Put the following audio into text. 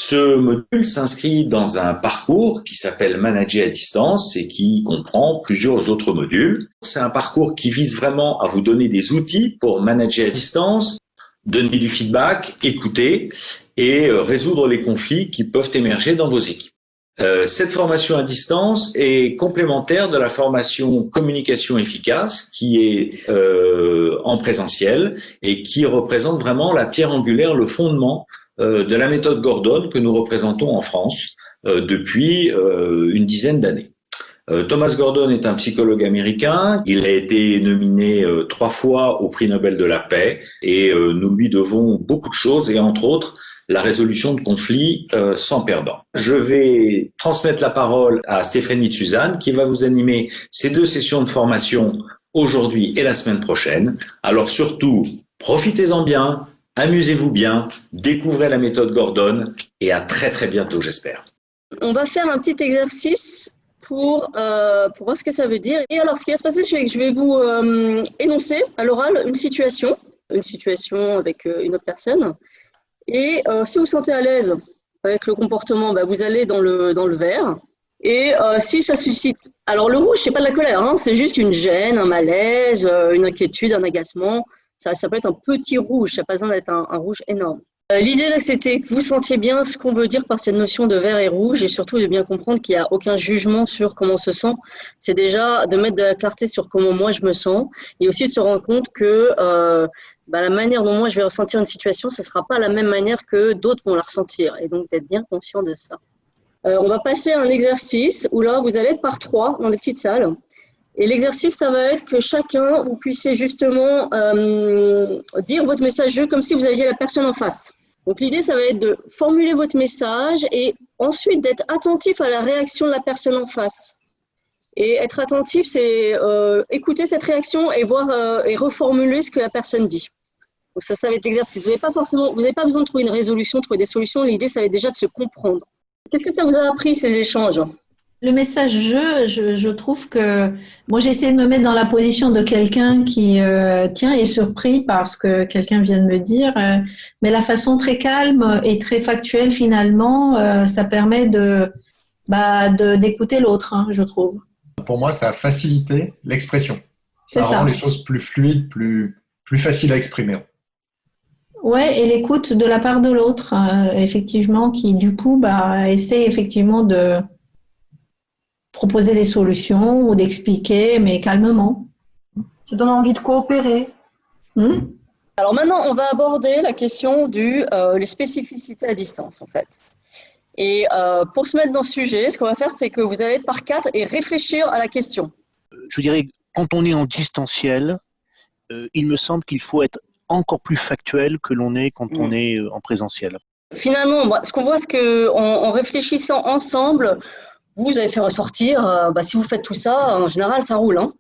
Ce module s'inscrit dans un parcours qui s'appelle Manager à distance et qui comprend plusieurs autres modules. C'est un parcours qui vise vraiment à vous donner des outils pour manager à distance, donner du feedback, écouter et résoudre les conflits qui peuvent émerger dans vos équipes. Cette formation à distance est complémentaire de la formation communication efficace qui est en présentiel et qui représente vraiment la pierre angulaire, le fondement de la méthode Gordon que nous représentons en France depuis une dizaine d'années. Thomas Gordon est un psychologue américain. Il a été nominé 3 fois au prix Nobel de la paix et nous lui devons beaucoup de choses et entre autres la résolution de conflits sans perdant. Je vais transmettre la parole à Stéphanie de Suzanne qui va vous animer ces 2 sessions de formation aujourd'hui et la semaine prochaine. Alors surtout, profitez-en bien, amusez-vous bien, découvrez la méthode Gordon et à très très bientôt j'espère. On va faire un petit exercice pour voir ce que ça veut dire. Et alors, ce qui va se passer, c'est que je vais vous énoncer à l'oral une situation avec une autre personne. Et si vous sentez à l'aise avec le comportement, vous allez dans le vert. Et si ça suscite… Alors, le rouge, c'est pas de la colère, hein, c'est juste une gêne, un malaise, une inquiétude, un agacement. Ça peut être un petit rouge, ça n'a pas besoin d'être un rouge énorme. L'idée là, c'était que vous sentiez bien ce qu'on veut dire par cette notion de vert et rouge et surtout de bien comprendre qu'il n'y a aucun jugement sur comment on se sent. C'est déjà de mettre de la clarté sur comment moi je me sens et aussi de se rendre compte que la manière dont moi je vais ressentir une situation, ce ne sera pas la même manière que d'autres vont la ressentir et donc d'être bien conscient de ça. On va passer à un exercice où là vous allez être par 3 dans des petites salles. Et l'exercice, ça va être que chacun, vous puissiez justement dire votre message comme si vous aviez la personne en face. Donc l'idée, ça va être de formuler votre message et ensuite d'être attentif à la réaction de la personne en face. Et être attentif, c'est écouter cette réaction et voir et reformuler ce que la personne dit. Donc ça va être l'exercice. Vous n'avez pas besoin de trouver une résolution, de trouver des solutions. L'idée, ça va être déjà de se comprendre. Qu'est-ce que ça vous a appris, ces échanges ? Le message je trouve que moi j'ai essayé de me mettre dans la position de quelqu'un qui est surpris par ce que quelqu'un vient de me dire, mais la façon très calme et très factuelle finalement, ça permet d'écouter l'autre, hein, je trouve. Pour moi, ça a facilité l'expression. Ça C'est ça. rend les choses plus fluides, plus faciles à exprimer. Ouais, et l'écoute de la part de l'autre, effectivement, qui du coup essaie effectivement de proposer des solutions ou d'expliquer, mais calmement. Ça donne envie de coopérer. Alors maintenant, on va aborder la question les spécificités à distance, en fait. Et pour se mettre dans ce sujet, ce qu'on va faire, c'est que vous allez être par 4 et réfléchir à la question. Je dirais, quand on est en distanciel, il me semble qu'il faut être encore plus factuel que l'on est quand on est en présentiel. Finalement, ce qu'on voit, c'est qu'en réfléchissant ensemble, vous allez faire ressortir, si vous faites tout ça, en général, ça roule. Hein.